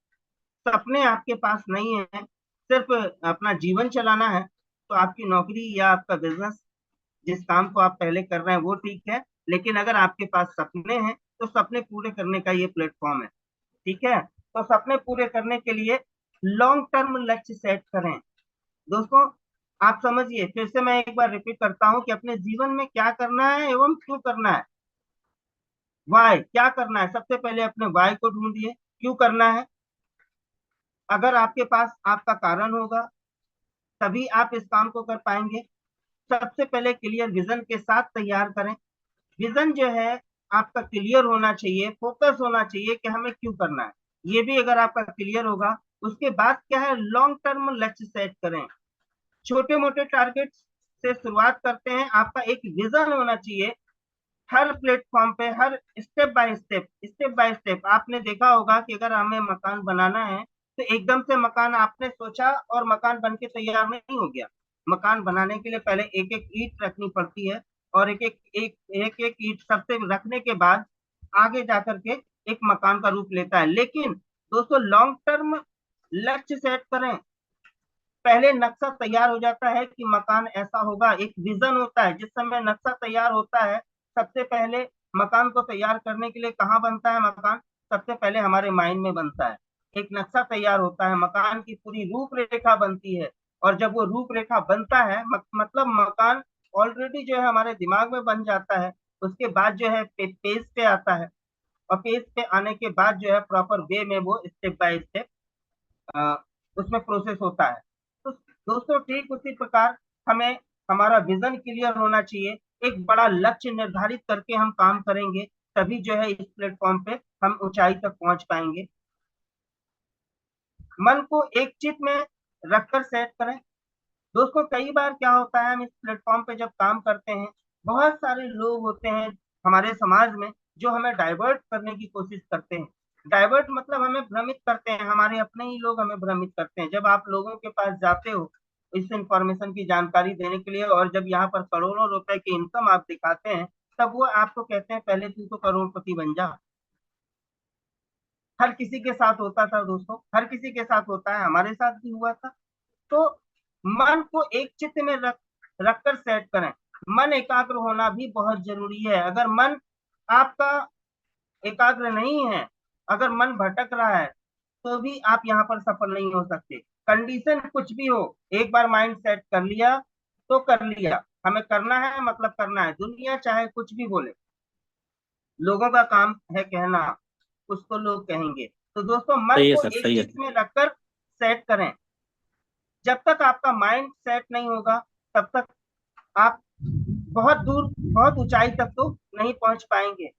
सपने आपके पास नहीं है, सिर्फ अपना जीवन चलाना है, तो आपकी नौकरी या आपका बिजनेस, जिस काम को आप पहले कर रहे हैं वो ठीक है। लेकिन अगर आपके पास सपने हैं तो सपने पूरे करने का ये प्लेटफॉर्म है। ठीक है, तो सपने पूरे करने के लिए लॉन्ग टर्म लक्ष्य सेट करें। दोस्तों आप समझिए, फिर से मैं एक बार रिपीट करता हूं कि अपने जीवन में क्या करना है एवं क्यों करना है। वाई, क्या करना है, सबसे पहले अपने वाई को ढूंढिए, क्यों करना है। अगर आपके पास आपका कारण होगा, तभी आप इस काम को कर पाएंगे। सबसे पहले क्लियर विजन के साथ तैयार करें। विजन जो है आपका क्लियर होना चाहिए, फोकस होना चाहिए कि हमें क्यों करना है। ये भी अगर आपका क्लियर होगा, उसके बाद क्या है, लॉन्ग टर्म लक्ष्य सेट करें। छोटे मोटे टारगेट से शुरुआत करते हैं, आपका एक विजन होना चाहिए। हर प्लेटफॉर्म पे, हर स्टेप बाय स्टेप आपने देखा होगा कि अगर हमें मकान बनाना है तो एकदम से मकान आपने सोचा और मकान बन के तैयार नहीं हो गया। मकान बनाने के लिए पहले एक एक ईंट रखनी पड़ती है, और एक एक ईंट सबसे रखने के बाद आगे जाकर के एक मकान का रूप लेता है। लेकिन दोस्तों लॉन्ग टर्म लक्ष्य सेट करें, पहले नक्शा तैयार हो जाता है कि मकान ऐसा होगा, एक विजन होता है। जिस समय नक्शा तैयार होता है, सबसे पहले मकान को तैयार करने के लिए कहाँ बनता है मकान, सबसे पहले हमारे माइंड में बनता है। एक नक्शा तैयार होता है, मकान की पूरी रूपरेखा बनती है, और जब वो रूपरेखा बनता है, मतलब मकान ऑलरेडी जो है हमारे दिमाग में बन जाता है। उसके बाद जो है पेज पे आता है, और पेज पे आने के बाद जो है प्रॉपर वे में वो स्टेप बाय स्टेप उसमें प्रोसेस होता है। तो दोस्तों ठीक उसी प्रकार हमें हमारा विजन क्लियर होना चाहिए। एक बड़ा लक्ष्य निर्धारित करके हम काम करेंगे, तभी जो है इस प्लेटफॉर्म पे हम ऊंचाई तक पहुंच पाएंगे। मन को एक चित में रखकर सेट करें। दोस्तों कई बार क्या होता है, हम इस प्लेटफॉर्म पे जब काम करते हैं, बहुत सारे लोग होते हैं हमारे समाज में जो हमें डाइवर्ट करने की कोशिश करते हैं। डाइवर्ट मतलब हमें भ्रमित करते हैं, हमारे अपने ही लोग हमें भ्रमित करते हैं। जब आप लोगों के पास जाते हो इस इंफॉर्मेशन की जानकारी देने के लिए। और जब यहाँ पर करोड़ों रुपए की इनकम आप दिखाते हैं, तब वो आपको कहते हैं पहले तू तो करोड़पति बन जा। हर किसी के साथ होता था दोस्तों, हर किसी के साथ होता है, हमारे साथ भी हुआ था। तो मन को एक चित्त में रखकर सेट करें। मन एकाग्र होना भी बहुत जरूरी है। अगर मन आपका एकाग्र नहीं है, अगर मन भटक रहा है, तो भी आप यहाँ पर सफल नहीं हो सकते। कंडीशन कुछ भी हो, एक बार माइंड सेट कर लिया तो कर लिया, हमें करना है मतलब करना है। दुनिया चाहे कुछ भी बोले, लोगों का काम है कहना, उसको लोग कहेंगे। तो दोस्तों मन सही है को सर, एक सही है। चित्त में रखकर सेट करें। जब तक आपका माइंड सेट नहीं होगा, तब तक आप बहुत दूर, बहुत ऊंचाई तक तो नहीं पहुंच पाएंगे।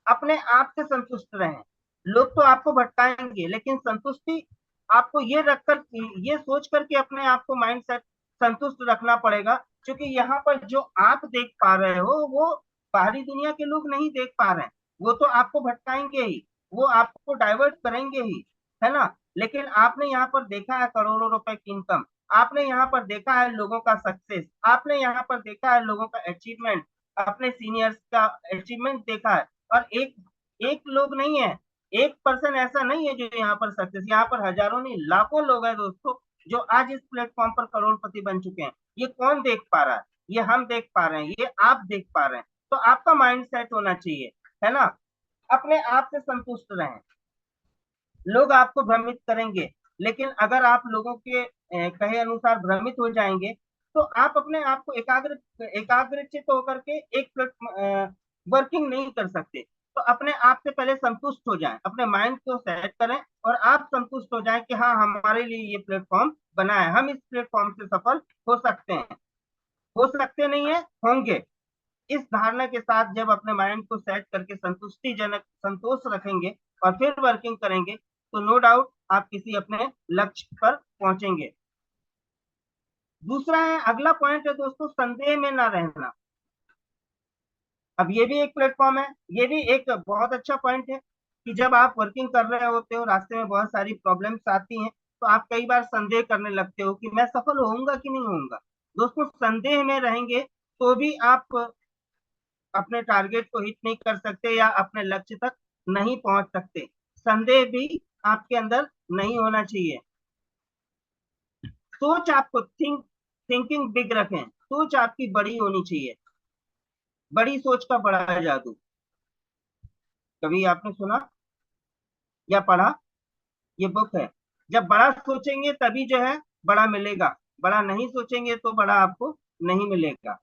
अपने आप से संतुष्ट रहें। लोग तो आपको भटकाएंगे, लेकिन संतुष्टि आपको ये रखकर, ये सोच करके अपने आप को माइंड सेट संतुष्ट रखना पड़ेगा। क्योंकि यहाँ पर जो आप देख पा रहे हो, वो बाहरी दुनिया के लोग नहीं देख पा रहे हैं। वो तो आपको भटकाएंगे ही, वो आपको डाइवर्ट करेंगे ही, है ना। लेकिन आपने यहाँ पर देखा है करोड़ों रुपए की इनकम, आपने यहाँ पर देखा है लोगों का सक्सेस, आपने यहाँ पर देखा है लोगों का अचीवमेंट, अपने सीनियर्स का अचीवमेंट देखा है। और एक एक लोग नहीं है, एक पर्सन ऐसा नहीं है जो यहाँ पर सक्सेस, यहाँ पर हजारों नहीं लाखों लोग हैं दोस्तों, जो आज इस प्लेटफॉर्म पर करोड़पति बन चुके हैं। ये कौन देख पा रहा है? ये हम देख पा रहे हैं, ये आप देख पा रहे हैं। तो आपका माइंड सेट होना चाहिए, है ना। अपने आप से संतुष्ट रहें। लोग आपको भ्रमित करेंगे, लेकिन अगर आप लोगों के कहे अनुसार भ्रमित हो जाएंगे, तो आप अपने आप को एकाग्रचित होकर के एक वर्किंग नहीं कर सकते। तो अपने आप से पहले संतुष्ट हो जाएं, अपने माइंड को सेट करें, और आप संतुष्ट हो जाएं कि हाँ, हमारे लिए ये प्लेटफॉर्म बना है, हम इस प्लेटफॉर्म से सफल हो सकते हैं। हो सकते नहीं है, होंगे। इस धारणा के साथ जब अपने माइंड को सेट करके संतुष्टिजनक संतोष रखेंगे और फिर वर्किंग करेंगे, तो नो डाउट आप किसी अपने लक्ष्य पर पहुंचेंगे। दूसरा है, अगला पॉइंट है दोस्तों, संदेह में ना रहना। अब ये भी एक प्लेटफॉर्म है, ये भी एक बहुत अच्छा पॉइंट है कि जब आप वर्किंग कर रहे होते हो, रास्ते में बहुत सारी प्रॉब्लम्स आती हैं, तो आप कई बार संदेह करने लगते हो कि मैं सफल होऊंगा कि नहीं होऊंगा। दोस्तों संदेह में रहेंगे तो भी आप अपने टारगेट को हिट नहीं कर सकते या अपने लक्ष्य तक नहीं पहुंच सकते। संदेह भी आपके अंदर नहीं होना चाहिए। सोच आपको थिंकिंग बिग रखें, सोच आपकी बड़ी होनी चाहिए। बड़ी सोच का बड़ा जादू, कभी आपने सुना या पढ़ा? ये बुक है। जब बड़ा सोचेंगे तभी जो है बड़ा मिलेगा, बड़ा नहीं सोचेंगे तो बड़ा आपको नहीं मिलेगा।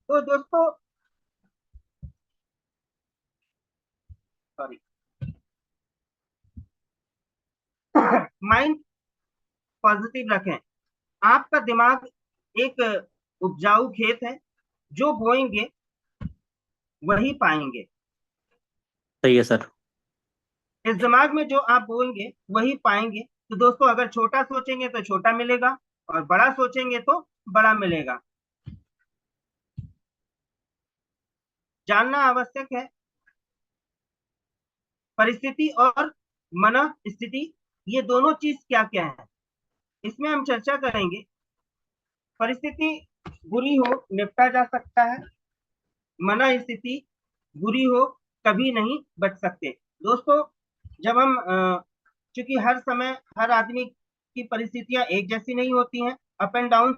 तो दोस्तों, सॉरी, माइंड पॉजिटिव रखें। आपका दिमाग एक उपजाऊ खेत है, जो बोएंगे वही पाएंगे। सही है सर। इस दिमाग में जो आप बोएंगे वही पाएंगे। तो दोस्तों, अगर छोटा सोचेंगे तो छोटा मिलेगा, और बड़ा सोचेंगे तो बड़ा मिलेगा। जानना आवश्यक है परिस्थिति और मन स्थिति, ये दोनों चीज क्या क्या है, इसमें हम चर्चा करेंगे। परिस्थिति बुरी हो, निपटा जा सकता है। मन स्थिति बुरी हो, कभी नहीं बच सकते। दोस्तों, जब हम चूंकि हर समय हर आदमी की परिस्थितियां एक जैसी नहीं होती हैं, अप एंड डाउन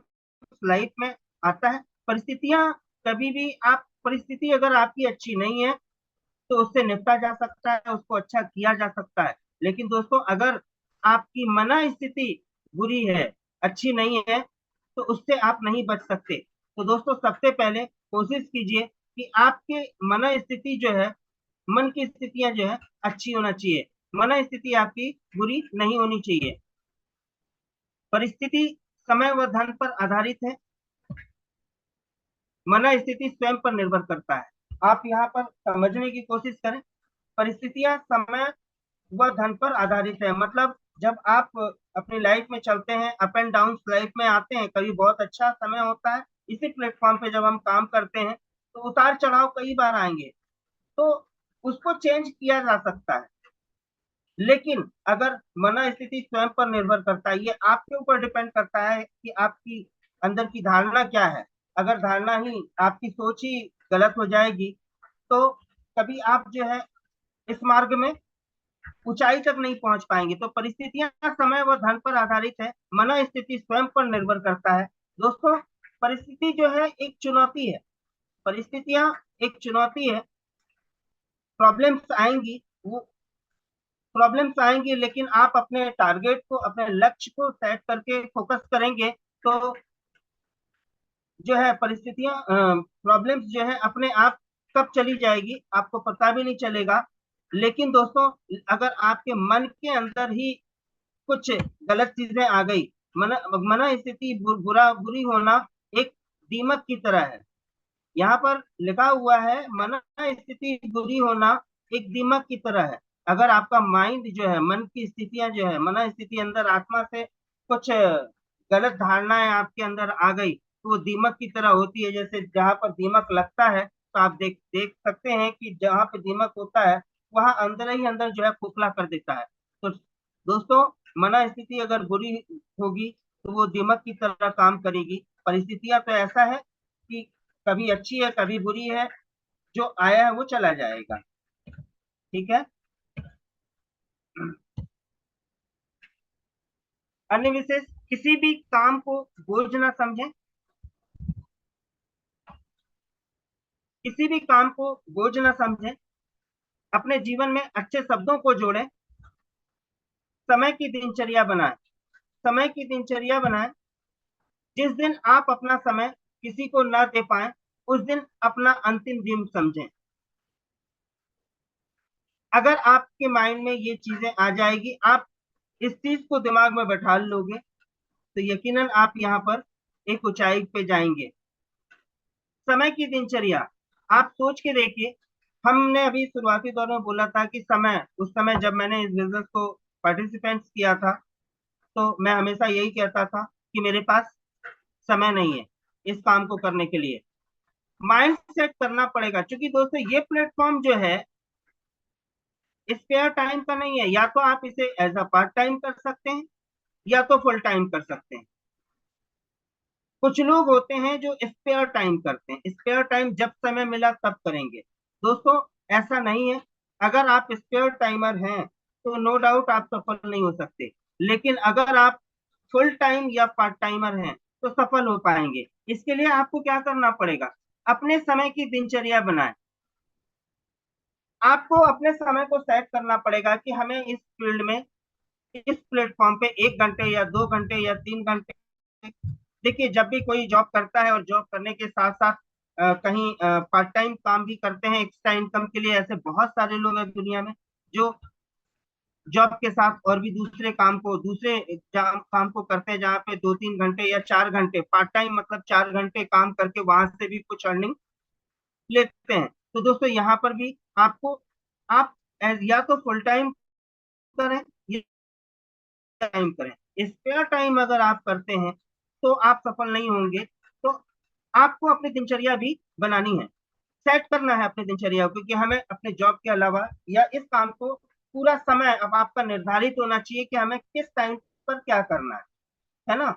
लाइफ में आता है। परिस्थितियां कभी भी, आप परिस्थिति अगर आपकी अच्छी नहीं है तो उससे निपटा जा सकता है, उसको अच्छा किया जा सकता है। लेकिन दोस्तों, अगर आपकी मन स्थिति बुरी है, अच्छी नहीं है, तो उससे आप नहीं बच सकते। तो दोस्तों, सबसे पहले कोशिश कीजिए कि आपके मन स्थिति जो है, मन की स्थितियां जो है अच्छी होना चाहिए, मन स्थिति आपकी बुरी नहीं होनी चाहिए। परिस्थिति समय व धन पर आधारित है, मन स्थिति स्वयं पर निर्भर करता है। आप यहाँ पर समझने की कोशिश करें। परिस्थितियां समय व धन पर आधारित है, मतलब जब आप अपनी लाइफ में चलते हैं, अप एंड डाउन लाइफ में आते हैं, कभी बहुत अच्छा समय होता है, इसी प्लेटफॉर्म पे जब हम काम करते हैं तो उतार चढ़ाव कई बार आएंगे, तो उसको चेंज किया जा सकता है। लेकिन अगर मन स्थिति स्वयं पर निर्भर करता है, ये आपके ऊपर डिपेंड करता है कि आपकी अंदर की धारणा क्या है। अगर धारणा ही आपकी सोच ही गलत हो जाएगी तो कभी आप जो है इस मार्ग में ऊंचाई तक नहीं पहुंच पाएंगे। तो परिस्थितियां समय व धन पर आधारित है, मन स्थिति स्वयं पर निर्भर करता है। दोस्तों, परिस्थिति जो है एक चुनौती है, परिस्थितियां एक चुनौती है। प्रॉब्लम्स आएंगी, वो प्रॉब्लम्स आएंगी, लेकिन आप अपने टारगेट को, अपने लक्ष्य को सेट करके फोकस करेंगे तो जो है परिस्थितियां, प्रॉब्लम्स जो है अपने आप कब चली जाएगी आपको पता भी नहीं चलेगा। लेकिन दोस्तों, अगर आपके मन के अंदर ही कुछ गलत चीजें आ गई, मन मन स्थिति बुरी होना एक दीमक की तरह है। यहाँ पर लिखा हुआ है मन स्थिति बुरी होना एक दीमक की तरह है। अगर आपका माइंड जो है, मन की स्थितियां जो है, मन स्थिति अंदर आत्मा से कुछ गलत धारणाएं आपके अंदर आ गई तो वो दीमक की तरह होती है। जैसे जहां पर दीमक लगता है तो आप देख देख सकते हैं कि जहां पे दीमक होता है वहां अंदर ही अंदर जो है खोखला कर देता है। तो दोस्तों, मन स्थिति अगर बुरी होगी तो वो दीमक की तरह काम करेगी। परिस्थितियां तो ऐसा है कि कभी अच्छी है कभी बुरी है, जो आया है वो चला जाएगा। ठीक है। अन्य विशेष, किसी भी काम को बोझ ना समझें, किसी भी काम को बोझ ना समझें, अपने जीवन में अच्छे शब्दों को जोड़ें, समय की दिनचर्या बनाएं, समय की दिनचर्या बनाएं। जिस दिन आप अपना समय किसी को ना दे पाए उस दिन अपना अंतिम दिन समझें। अगर आपके माइंड में ये चीजें आ जाएगी, आप इस चीज को दिमाग में बैठा लोगे तो यकीनन आप यहाँ पर एक ऊंचाई पे जाएंगे। समय की दिनचर्या, आप सोच के देखिए, हमने अभी शुरुआती दौर में बोला था कि समय, उस समय जब मैंने इस बिजनेस को पार्टिसिपेंट्स किया था तो मैं हमेशा यही कहता था कि मेरे पास समय नहीं है इस काम को करने के लिए। माइंड सेट करना पड़ेगा, क्योंकि दोस्तों ये प्लेटफॉर्म जो है स्पेयर टाइम का नहीं है। या तो आप इसे एज अ पार्ट टाइम कर सकते हैं या तो फुल टाइम कर सकते हैं। कुछ लोग होते हैं जो स्पेयर टाइम करते हैं, स्पेयर टाइम जब समय मिला तब करेंगे। दोस्तों, ऐसा नहीं है। अगर आप स्पेयर टाइमर हैं तो नो डाउट आप सफल नहीं हो सकते, लेकिन अगर आप फुल टाइम या पार्ट टाइमर हैं तो सफल हो पाएंगे। इसके लिए आपको क्या करना पड़ेगा, अपने समय की दिनचर्या बनाएं। आपको अपने समय को सेट करना पड़ेगा कि हमें इस फील्ड में, इस प्लेटफॉर्म पे 1 घंटे या 2 घंटे या 3 घंटे। देखिए, जब भी कोई जॉब करता है और जॉब करने के साथ साथ कहीं पार्ट टाइम काम भी करते हैं एक्स्ट्रा इनकम के लिए, ऐसे बहुत सारे लोग हैं दुनिया में जो जॉब के साथ और भी दूसरे काम को, दूसरे काम को करते हैं जहाँ पे 2-3 घंटे या 4 घंटे पार्ट टाइम, मतलब 4 घंटे काम करके वहां से भी कुछ अर्निंग लेते हैं। तो दोस्तों, यहाँ पर भी आपको, आप या तो फुल टाइम करें या टाइम करें। स्पेयर टाइम अगर आप करते हैं तो आप सफल नहीं होंगे। तो आपको अपनी दिनचर्या भी बनानी है, सेट करना है अपनी दिनचर्या को, क्योंकि हमें अपने जॉब के अलावा या इस काम को पूरा समय अब आपका निर्धारित होना चाहिए कि हमें किस टाइम पर क्या करना है ना।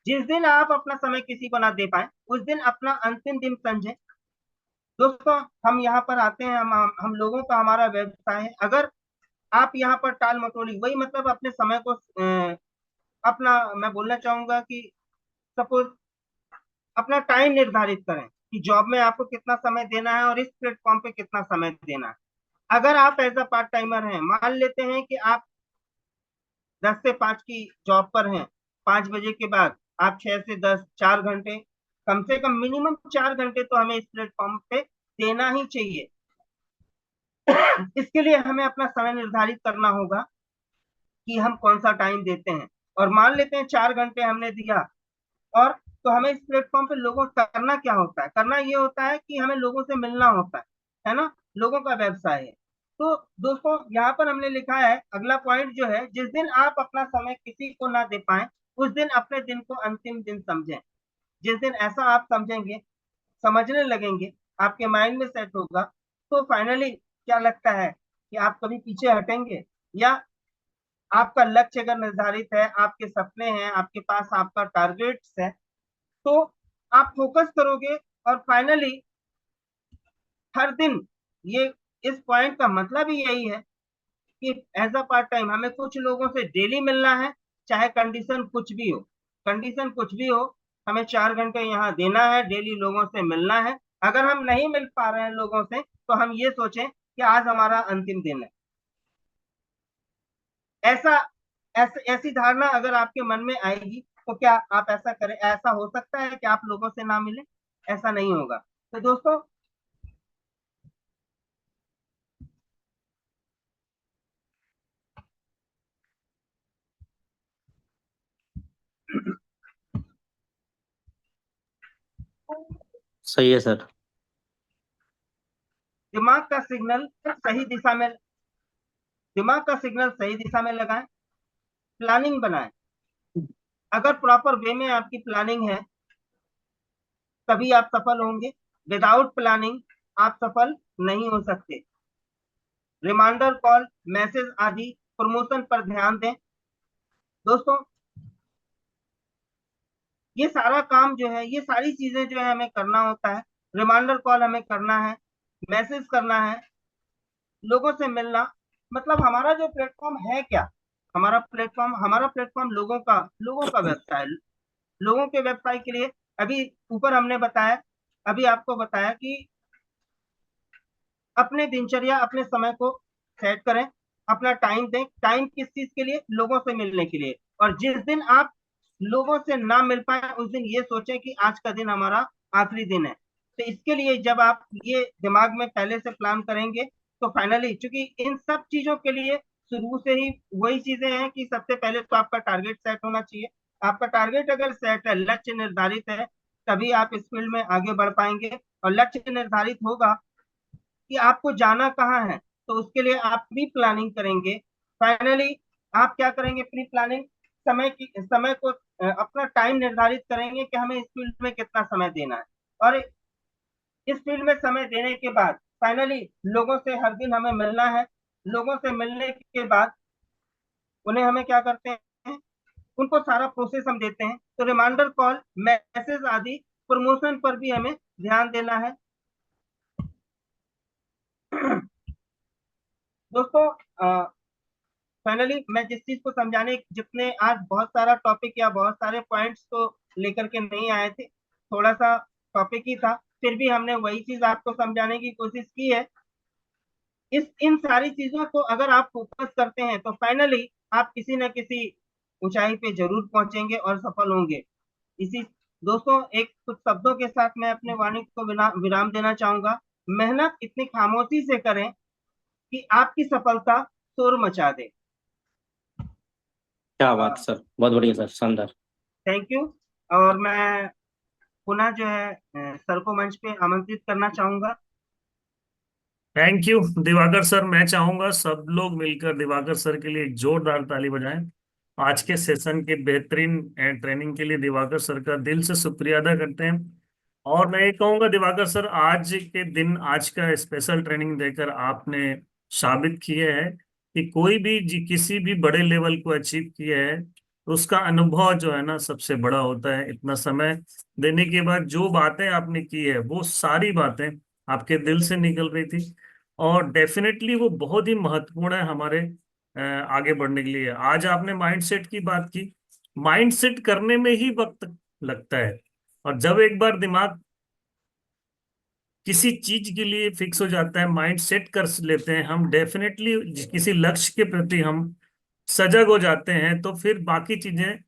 जिस दिन आप अपना समय किसी को ना दे पाए उस दिन अपना अंतिम दिन समझें। दोस्तों, हम यहाँ पर आते हैं, हम लोगों का हमारा व्यवसाय है। अगर आप यहाँ पर टाल मटोली, वही मतलब अपने समय को अपना, मैं बोलना चाहूंगा कि सपोज अपना टाइम निर्धारित करें कि जॉब में आपको कितना समय देना है और इस प्लेटफॉर्म पे कितना समय देना है। अगर आप एज अ पार्ट टाइमर हैं, मान लेते हैं कि आप 10 से 5 की जॉब पर हैं, 5 बजे के बाद आप 6 से 10, 4 घंटे, कम से कम मिनिमम 4 घंटे तो हमें इस प्लेटफॉर्म पे देना ही चाहिए। इसके लिए हमें अपना समय निर्धारित करना होगा कि हम कौन सा टाइम देते हैं। और मान लेते हैं 4 घंटे हमने दिया, और तो हमें इस प्लेटफॉर्म पे लोगों करना क्या होता है, करना ये होता है कि हमें लोगों से मिलना होता है ना, लोगों का व्यवसाय है। तो दोस्तों, यहाँ पर हमने लिखा है अगला पॉइंट जो है, जिस दिन आप अपना समय किसी को ना दे पाए उस दिन अपने दिन को अंतिम दिन समझें। जिस दिन ऐसा आप समझेंगे, समझने लगेंगे, आपके माइंड में सेट होगा, तो फाइनली क्या लगता है कि आप कभी पीछे हटेंगे? या आपका लक्ष्य अगर निर्धारित है, आपके सपने हैं, आपके पास आपका टारगेट्स है, तो आप फोकस करोगे। और फाइनली हर दिन, ये इस पॉइंट का मतलब ही यही है कि एज अ पार्ट टाइम हमें कुछ लोगों से डेली मिलना है, चाहे कंडीशन कुछ भी हो। कंडीशन कुछ भी हो, हमें 4 घंटे यहाँ देना है, डेली लोगों से मिलना है। अगर हम नहीं मिल पा रहे हैं लोगों से, तो हम ये सोचें कि आज हमारा अंतिम दिन है। ऐसा ऐसी धारणा अगर आपके मन में आएगी, तो क्या आप ऐसा करें? ऐसा हो सकता है कि आप लोगों से ना मिले? ऐसा नहीं होगा। तो दोस्तों, सही है सर। दिमाग का सिग्नल सही दिशा में दिमाग का सिग्नल सही दिशा में लगाएं, प्लानिंग बनाएं। अगर प्रॉपर वे में आपकी प्लानिंग है, तभी आप सफल होंगे। विदाउट प्लानिंग आप सफल नहीं हो सकते। रिमाइंडर कॉल, मैसेज आदि प्रमोशन पर ध्यान दें। दोस्तों, ये सारा काम जो है, ये सारी चीजें जो है हमें करना होता है। रिमाइंडर कॉल हमें करना है, मैसेज करना है, लोगों से मिलना। मतलब हमारा जो प्लेटफॉर्म है क्या? हमारा प्लेटफॉर्म लोगों का व्यवसाय है। लोगों के व्यवसाय के लिए अभी ऊपर हमने बताया, अभी आपको बताया कि अपने दिनचर्या, अपने समय को सेट करें, अपना टाइम दें। टाइम किस चीज के लिए? लोगों से मिलने के लिए। और जिस दिन आप लोगों से ना मिल पाए, उस दिन ये सोचें कि आज का दिन हमारा आखिरी दिन है। तो इसके लिए जब आप ये दिमाग में पहले से प्लान करेंगे, तो फाइनली, चूंकि इन सब चीजों के लिए शुरू से ही वही चीजें हैं कि सबसे पहले तो आपका टारगेट सेट होना चाहिए। आपका टारगेट अगर सेट है, लक्ष्य निर्धारित है, तभी आप इस फील्ड में आगे बढ़ पाएंगे। और लक्ष्य निर्धारित होगा कि आपको जाना कहाँ है, तो उसके लिए आप प्री प्लानिंग करेंगे। फाइनली आप क्या करेंगे? प्री प्लानिंग, समय को अपना टाइम निर्धारित करेंगे कि हमें इस फील्ड में कितना समय देना है। और इस फील्ड में समय देने के बाद फाइनली लोगों से हर दिन हमें मिलना है। लोगों से मिलने के बाद उन्हें हमें क्या करते हैं? उनको सारा प्रोसेस हम देते हैं। तो रिमाइंडर कॉल, मैसेज आदि प्रमोशन पर भी हमें ध्यान देना है। दोस्तों, फाइनली मैं जिस चीज को समझाने, जितने आज बहुत सारा टॉपिक या बहुत सारे पॉइंट्स को लेकर के नहीं आए थे, थोड़ा सा टॉपिक ही था, फिर भी हमने वही चीज आपको समझाने की कोशिश की है। इन सारी चीजों को अगर आप फोकस करते हैं, तो फाइनली आप किसी न किसी ऊंचाई पे जरूर पहुंचेंगे और सफल होंगे। इसी दोस्तों, एक कुछ शब्दों के साथ मैं अपने वाणी को विराम देना चाहूंगा। मेहनत इतनी खामोशी से करें कि आपकी सफलता शोर मचा दे। क्या बात सर, बहुत बढ़िया सर, शानदार। Thank you. और मैं पुनः जो है सर को मंच पे आमंत्रित करना चाहूंगा। Thank you Diwakar sir. मैं चाहूंगा सब लोग मिलकर दिवाकर सर के लिए एक जोरदार ताली बजाएं। आज के सेशन के बेहतरीन ट्रेनिंग के लिए दिवाकर सर का दिल से शुक्रिया अदा करते हैं। और मैं ये कहूंगा दिवाकर सर, आज के दिन, आज का स्पेशल ट्रेनिंग देकर आपने साबित किए है कि कोई भी किसी भी बड़े लेवल को अचीव किया है, तो उसका अनुभव जो है ना सबसे बड़ा होता है। इतना समय देने के बाद जो बातें आपने की है, वो सारी बातें आपके दिल से निकल रही थी। और डेफिनेटली वो बहुत ही महत्वपूर्ण है हमारे आगे बढ़ने के लिए। आज आपने माइंडसेट की बात की। माइंडसेट करने में ही वक्त लगता है, और जब एक बार दिमाग किसी चीज के लिए फिक्स हो जाता है, माइंड सेट कर लेते हैं हम, डेफिनेटली किसी लक्ष्य के प्रति हम सजग हो जाते हैं, तो फिर बाकी चीजें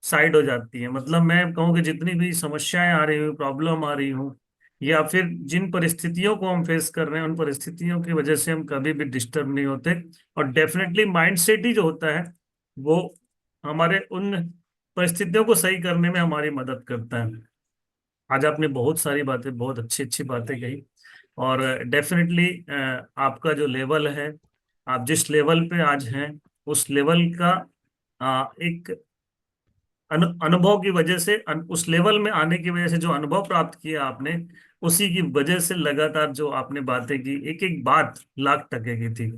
साइड हो जाती हैं। मतलब मैं कहूँ कि जितनी भी समस्याएं आ रही हूँ, प्रॉब्लम आ रही हूँ, या फिर जिन परिस्थितियों को हम फेस कर रहे हैं, उन परिस्थितियों की वजह से हम कभी भी डिस्टर्ब नहीं होते। और डेफिनेटली माइंड सेट ही जो होता है, वो हमारे उन परिस्थितियों को सही करने में हमारी मदद करता है। आज आपने बहुत सारी बातें, बहुत अच्छी अच्छी बातें कही। और डेफिनेटली आपका जो लेवल है, आप जिस लेवल पे आज हैं, उस लेवल का एक अनुभव की वजह से, उस लेवल में आने की वजह से जो अनुभव प्राप्त किया आपने, उसी की वजह से लगातार जो आपने बातें की, एक एक बात लाख टके की थी।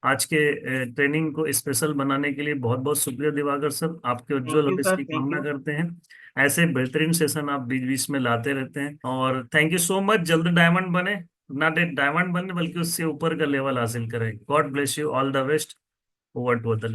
आज के ट्रेनिंग को स्पेशल बनाने के लिए बहुत बहुत शुक्रिया दिवाकर सर, आपके उज्जवल थैंक यू भविष्य सर, की थैंक कामना यू। करते हैं। ऐसे बेहतरीन सेशन आप बीच बीच में लाते रहते हैं, और थैंक यू सो मच। जल्द डायमंड बने, ना डायमंड बने बल्कि उससे ऊपर का लेवल हासिल करें। God bless you, all the best. Over to the